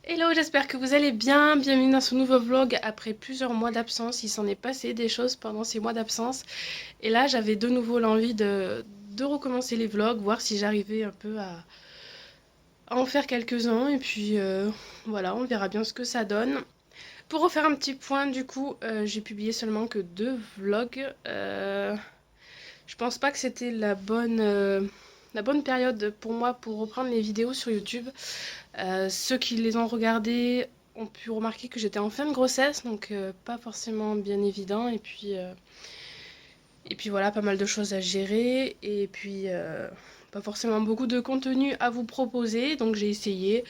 Hello, j'espère que vous allez bien. Bienvenue dans ce nouveau vlog après plusieurs mois d'absence. Il s'en est passé des choses pendant ces mois d'absence. Et là, j'avais de nouveau l'envie de recommencer les vlogs, voir si j'arrivais un peu à en faire quelques-uns. Et puis voilà, on verra bien ce que ça donne. Pour refaire un petit point, du coup, j'ai publié seulement que 2 vlogs. Je pense pas que c'était la bonne période pour moi pour reprendre les vidéos sur YouTube. Ceux qui les ont regardés ont pu remarquer que j'étais en fin de grossesse, donc pas forcément bien évident. Et puis voilà, pas mal de choses à gérer. Et puis pas forcément beaucoup de contenu à vous proposer. Donc j'ai essayé,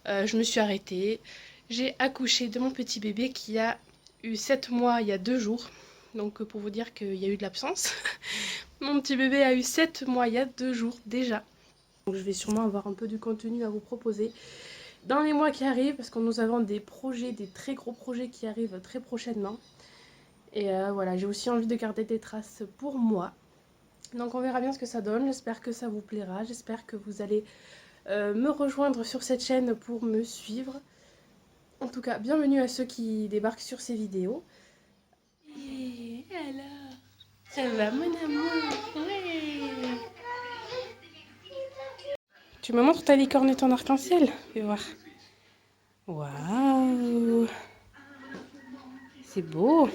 je me suis arrêtée. J'ai accouché de mon petit bébé qui a eu 7 mois il y a 2 jours. Donc pour vous dire qu'il y a eu de l'absence. Mon petit bébé a eu 7 mois il y a 2 jours déjà. Donc je vais sûrement avoir un peu de contenu à vous proposer dans les mois qui arrivent, parce que nous avons des projets, des très gros projets qui arrivent très prochainement. Et voilà, j'ai aussi envie de garder des traces pour moi. Donc on verra bien ce que ça donne, j'espère que ça vous plaira, j'espère que vous allez me rejoindre sur cette chaîne pour me suivre. En tout cas, bienvenue à ceux qui débarquent sur ces vidéos. Et alors, ça va mon amour? Ouais. Tu me montres ta licorne et ton arc-en-ciel? Fais voir. Waouh! C'est beau!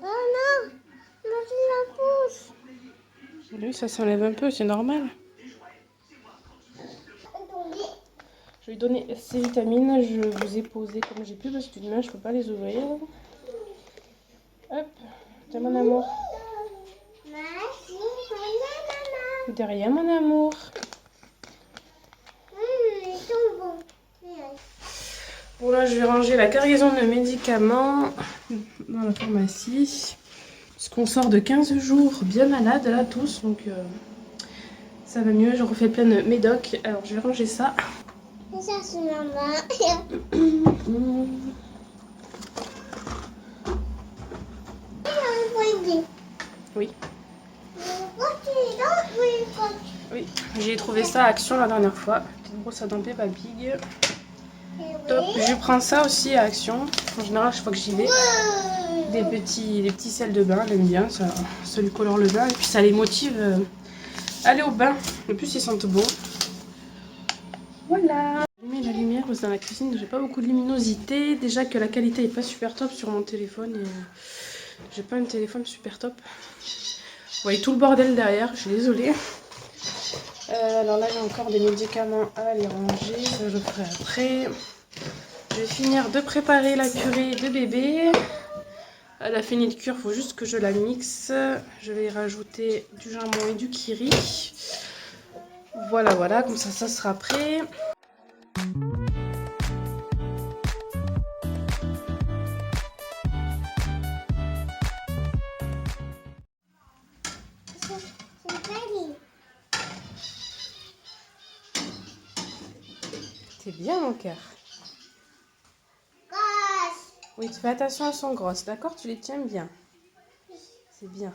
Oh non, moi la pousse. Oui, ça s'enlève un peu, c'est normal. Je vais lui donner ses vitamines, je vous ai posé comme j'ai pu parce que d'une main je peux pas les ouvrir. Hop, tiens mon amour. Merci, maman. De rien mon amour. Ils sont bons. Bon là je vais ranger la cargaison de médicaments dans la pharmacie. Parce qu'on sort de 15 jours bien malade là tous, donc ça va mieux, je refais plein de médocs. Alors je vais ranger ça. Et ça, c'est maman. Oui. Oui, j'ai trouvé ça à Action la dernière fois. Petite brosse à dents Peppa Pig. Top. Je prends ça aussi à Action. En général, chaque fois que j'y vais, des petits sels de bain, j'aime bien, ça lui colore le bain et puis ça les motive à aller au bain. En plus, ils sentent bon. Voilà. J'ai mis la lumière parce que dans la cuisine, j'ai pas beaucoup de luminosité. Déjà que la qualité est pas super top sur mon téléphone et j'ai pas un téléphone super top. Vous voyez tout le bordel derrière, je suis désolée. Alors là, j'ai encore des médicaments à aller ranger, ça je ferai après. Je vais finir de préparer la purée de bébé. Elle a fini de cuire, il faut juste que je la mixe. Je vais y rajouter du jambon et du kiri. Voilà, voilà, comme ça sera prêt. C'est bien mon cœur. Oui, tu fais attention, elles sont grosses, d'accord? Tu les tiens bien. C'est bien.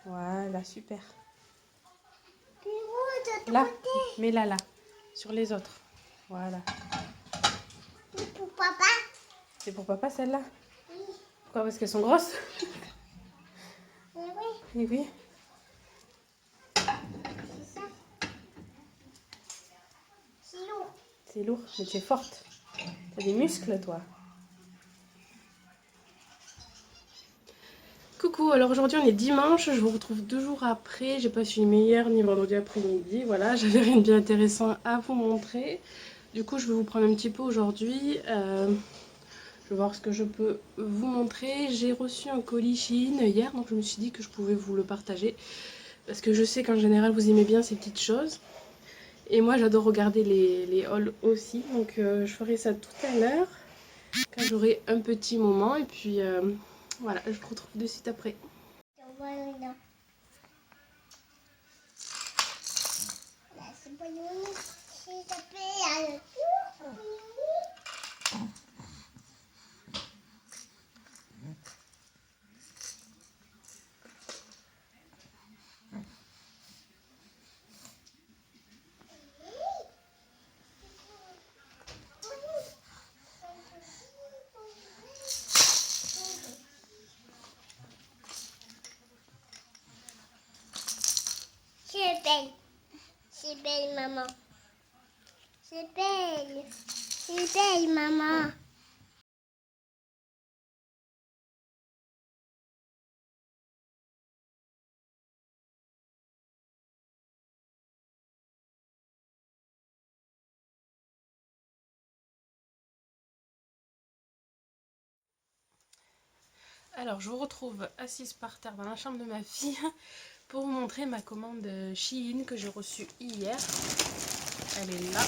Voilà, super. Là, mets-la là, sur les autres. Voilà. Pour papa? C'est pour papa celle-là? Oui. Pourquoi? Parce qu'elles sont grosses? Oui. Oui, oui. C'est ça. C'est lourd. C'est lourd, mais tu es forte. T'as des muscles, toi. Coucou, alors aujourd'hui on est dimanche, je vous retrouve 2 jours après. J'ai pas fini hier ni vendredi après-midi. Voilà, j'avais rien de bien intéressant à vous montrer. Du coup, je vais vous prendre un petit peu aujourd'hui. Je vais voir ce que je peux vous montrer. J'ai reçu un colis Shein hier, donc je me suis dit que je pouvais vous le partager. Parce que je sais qu'en général vous aimez bien ces petites choses. Et moi j'adore regarder les hauls aussi. Donc je ferai ça tout à l'heure. Quand j'aurai un petit moment. Et puis voilà, je vous retrouve de suite après. C'est belle, maman. C'est belle. C'est belle, maman. Alors, je vous retrouve assise par terre dans la chambre de ma fille pour vous montrer ma commande Shein que j'ai reçue hier. Elle est là.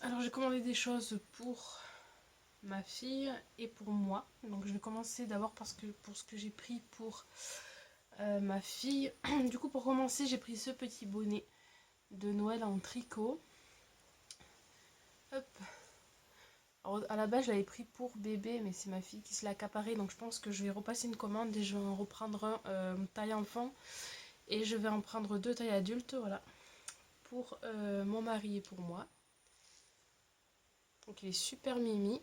Alors, j'ai commandé des choses pour ma fille et pour moi. Donc, je vais commencer d'abord pour ce que j'ai pris pour ma fille. Du coup, pour commencer, j'ai pris ce petit bonnet de Noël en tricot. Hop. Alors, à la base, je l'avais pris pour bébé, mais c'est ma fille qui se l'a accaparé, donc je pense que je vais repasser une commande et je vais en reprendre un taille enfant et je vais en prendre 2 tailles adultes, voilà, pour mon mari et pour moi. Donc il est super mimi.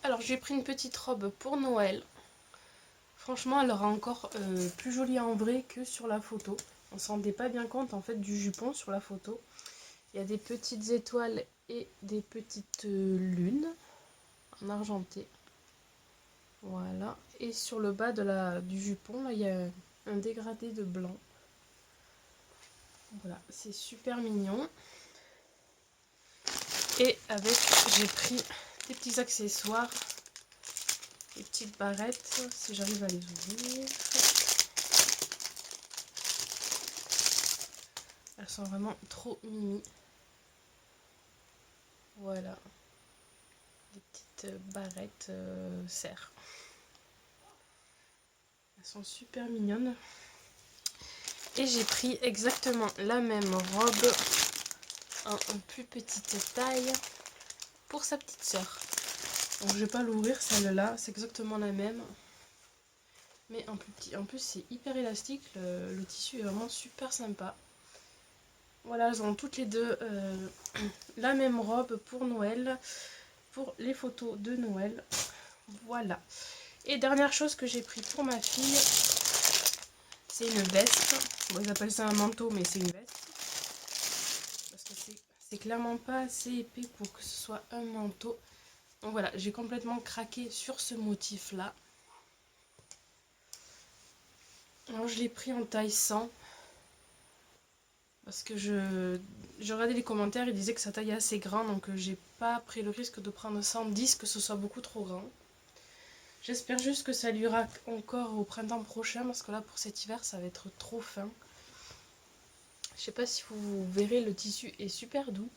Alors j'ai pris une petite robe pour Noël. Franchement, elle aura encore plus jolie en vrai que sur la photo. On s'en rendait pas bien compte en fait du jupon sur la photo. Il y a des petites étoiles et des petites lunes en argenté. Voilà. Et sur le bas du jupon, là, il y a un dégradé de blanc. Voilà, c'est super mignon. Et avec, j'ai pris des petits accessoires, des petites barrettes, si j'arrive à les ouvrir. Elles sont vraiment trop mimi. Voilà. Des petites barrettes serre. Elles sont super mignonnes. Et j'ai pris exactement la même robe en plus petite taille pour sa petite sœur. Donc je vais pas l'ouvrir celle-là, c'est exactement la même. Mais en plus petit. En plus c'est hyper élastique, le tissu est vraiment super sympa. Voilà, elles ont toutes les deux la même robe pour Noël, pour les photos de Noël. Voilà. Et dernière chose que j'ai pris pour ma fille, c'est une veste. Bon, ils appellent ça un manteau, mais c'est une veste. Parce que c'est clairement pas assez épais pour que ce soit un manteau. Donc voilà, j'ai complètement craqué sur ce motif-là. Alors je l'ai pris en taille 100. Parce que je regardais les commentaires, ils disaient que sa taille est assez grande, donc j'ai pas pris le risque de prendre 110, que ce soit beaucoup trop grand. J'espère juste que ça lui ira encore au printemps prochain, parce que là pour cet hiver ça va être trop fin. Je sais pas si vous verrez, le tissu est super doux.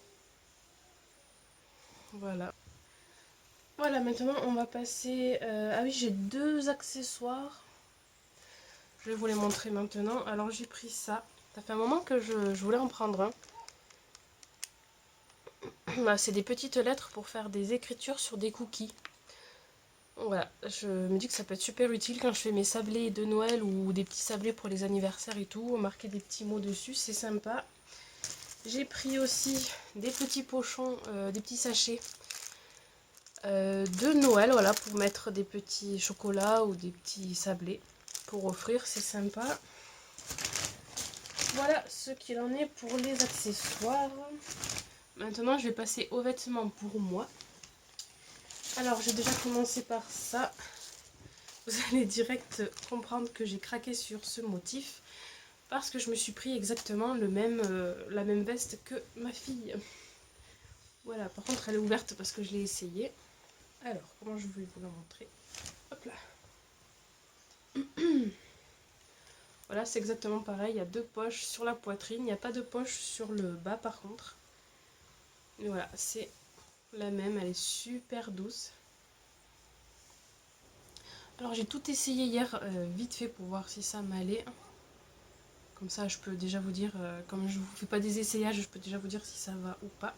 Voilà. Voilà, maintenant on va passer... Ah oui, j'ai 2 accessoires. Je vais vous les montrer maintenant. Alors j'ai pris ça. Ça fait un moment que je voulais en prendre un. Bah, c'est des petites lettres pour faire des écritures sur des cookies. Voilà, je me dis que ça peut être super utile quand je fais mes sablés de Noël ou des petits sablés pour les anniversaires et tout. Marquer des petits mots dessus, c'est sympa. J'ai pris aussi des petits pochons, des petits sachets de Noël, voilà, pour mettre des petits chocolats ou des petits sablés pour offrir, c'est sympa. Voilà ce qu'il en est pour les accessoires. Maintenant, je vais passer aux vêtements pour moi. Alors, j'ai déjà commencé par ça. Vous allez direct comprendre que j'ai craqué sur ce motif parce que je me suis pris exactement la même veste que ma fille. Voilà, par contre, elle est ouverte parce que je l'ai essayée. Alors, comment je vais vous la montrer? Hop là. Voilà, c'est exactement pareil. Il y a 2 poches sur la poitrine. Il n'y a pas de poche sur le bas par contre. Et voilà, c'est la même. Elle est super douce. Alors j'ai tout essayé hier vite fait pour voir si ça m'allait. Comme ça je peux déjà vous dire, comme je vous fais pas des essayages, je peux déjà vous dire si ça va ou pas.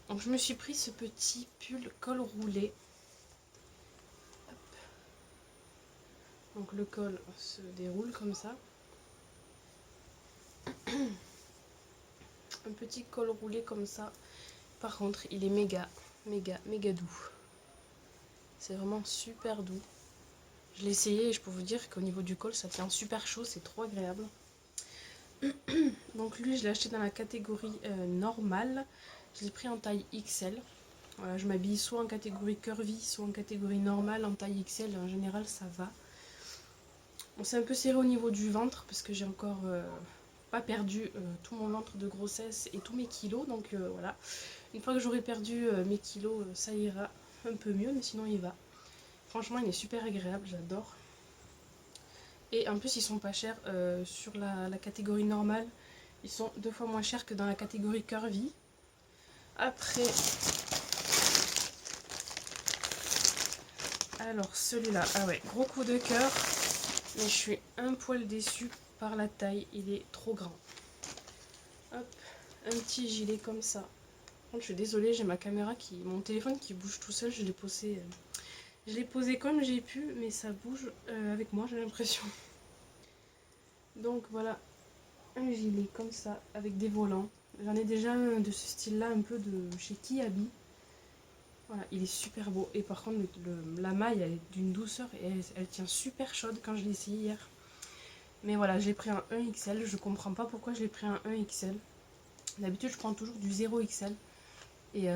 Donc je me suis pris ce petit pull col roulé. Hop. Donc le col se déroule comme ça. Un petit col roulé comme ça. Par contre il est méga doux. C'est vraiment super doux. Je l'ai essayé et je peux vous dire qu'au niveau du col ça tient super chaud, c'est trop agréable. Donc lui, je l'ai acheté dans la catégorie normale. Je l'ai pris en taille XL. Voilà, je m'habille soit en catégorie curvy, soit en catégorie normale. En taille XL, en général, ça va. On s'est un peu serré au niveau du ventre parce que j'ai encore pas perdu tout mon ventre de grossesse et tous mes kilos. Donc voilà, une fois que j'aurai perdu mes kilos, ça ira un peu mieux, mais sinon il va. Franchement, il est super agréable, j'adore. Et en plus, ils sont pas chers sur la catégorie normale. Ils sont 2 fois moins chers que dans la catégorie curvy. Après, alors celui-là, ah ouais, gros coup de cœur. Mais je suis un poil déçue par la taille, il est trop grand. Hop, un petit gilet comme ça. Je suis désolée, j'ai ma caméra mon téléphone qui bouge tout seul. Je l'ai posé comme j'ai pu, mais ça bouge avec moi, j'ai l'impression. Donc voilà, un gilet comme ça, avec des volants. J'en ai déjà un de ce style-là, un peu de chez Kiabi. Voilà, il est super beau. Et par contre, la maille, elle est d'une douceur et elle tient super chaude quand je l'ai essayé hier. Mais voilà, j'ai pris un 1XL. Je comprends pas pourquoi je l'ai pris un 1XL. D'habitude, je prends toujours du 0XL. Et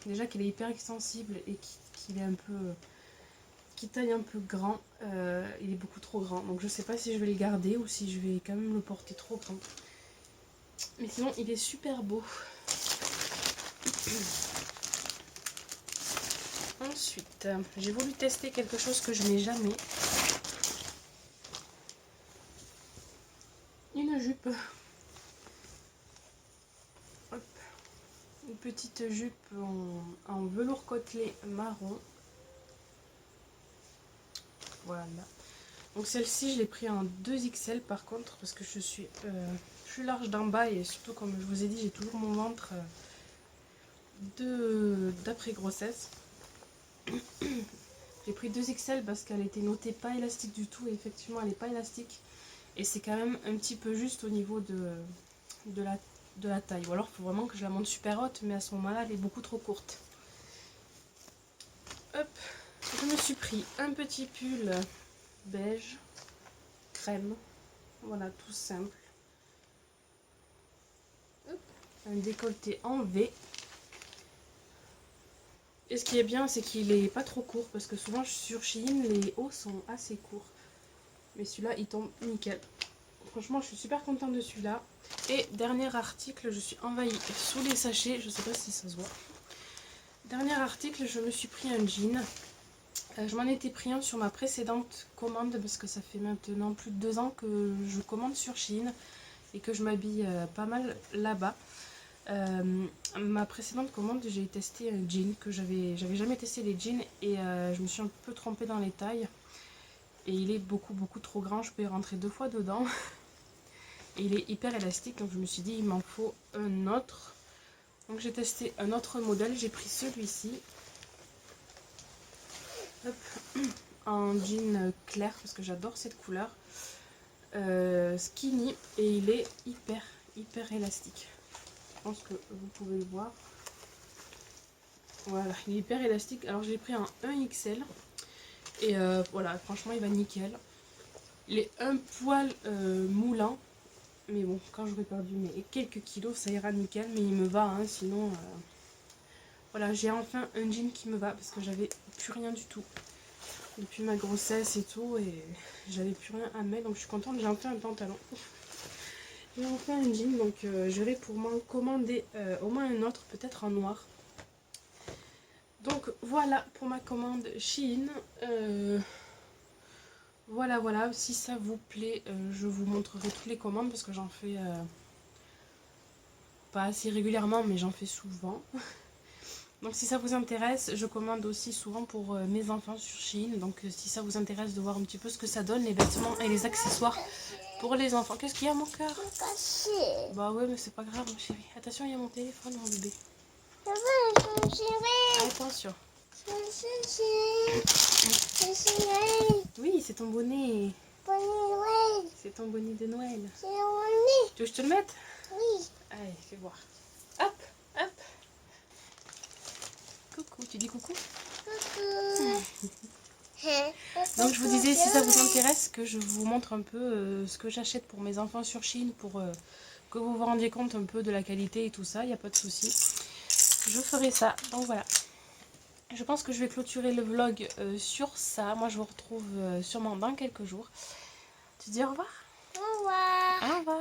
déjà qu'il est hyper extensible et qu'il est un peu... qui taille un peu grand, il est beaucoup trop grand. Donc je sais pas si je vais le garder ou si je vais quand même le porter trop grand. Mais sinon, il est super beau. Ensuite, j'ai voulu tester quelque chose que je n'ai jamais. Une jupe. Hop. Une petite jupe en velours côtelé marron. Voilà. Donc celle-ci, je l'ai pris en 2XL par contre, parce que je suis plus large d'en bas et surtout, comme je vous ai dit, j'ai toujours mon ventre d'après grossesse. J'ai pris 2XL parce qu'elle était notée pas élastique du tout et effectivement elle n'est pas élastique. Et c'est quand même un petit peu juste au niveau de la taille. Ou alors il faut vraiment que je la monte super haute, mais à ce moment-là elle est beaucoup trop courte. Hop, je me suis pris un petit pull beige, crème. Voilà, tout simple. Hop, un décolleté en V. Et ce qui est bien, c'est qu'il est pas trop court parce que souvent sur Shein, les hauts sont assez courts. Mais celui-là, il tombe nickel. Franchement, je suis super contente de celui-là. Et dernier article, je suis envahie sous les sachets. Je sais pas si ça se voit. Dernier article, je me suis pris un jean. Je m'en étais pris un sur ma précédente commande parce que ça fait maintenant plus de 2 ans que je commande sur Shein et que je m'habille pas mal là-bas. Ma précédente commande, j'ai testé un jean que j'avais jamais testé les jeans et je me suis un peu trompée dans les tailles et il est beaucoup trop grand, je peux y rentrer 2 fois dedans et il est hyper élastique, donc je me suis dit il m'en faut un autre. Donc j'ai testé un autre modèle, j'ai pris celui-ci en jean clair parce que j'adore cette couleur, skinny, et il est hyper élastique. Je pense que vous pouvez le voir. Voilà, il est hyper élastique. Alors j'ai pris un 1XL et voilà, franchement il va nickel. Il est un poil moulant, mais bon, quand j'aurai perdu mes quelques kilos, ça ira nickel. Mais il me va, hein, sinon voilà, j'ai enfin un jean qui me va parce que j'avais plus rien du tout depuis ma grossesse et tout, et j'avais plus rien à mettre, donc je suis contente. J'ai enfin un pantalon. J'ai enfin un jean, donc je vais pour m'en commander au moins un autre, peut-être en noir. Donc voilà pour ma commande Shein. Voilà, si ça vous plaît, je vous montrerai toutes les commandes parce que j'en fais pas assez régulièrement, mais j'en fais souvent. Donc si ça vous intéresse, je commande aussi souvent pour mes enfants sur Shein. Donc si ça vous intéresse de voir un petit peu ce que ça donne, les vêtements et les accessoires pour les enfants. Qu'est-ce qu'il y a, mon cœur? Bah ouais, mais c'est pas grave, mon chéri. Attention, il y a mon téléphone, mon bébé. Attention. Oui, c'est ton bonnet. C'est ton bonnet de Noël. Tu veux que je te le mette? Oui. Allez, fais voir. Hop, hop. Coucou, tu dis coucou? Donc je vous disais, si ça vous intéresse, que je vous montre un peu ce que j'achète pour mes enfants sur Shein pour que vous vous rendiez compte un peu de la qualité et tout ça, il n'y a pas de souci. Je ferai ça, donc voilà. Je pense que je vais clôturer le vlog sur ça. Moi je vous retrouve sûrement dans quelques jours. Tu dis au revoir? Au revoir. Au revoir.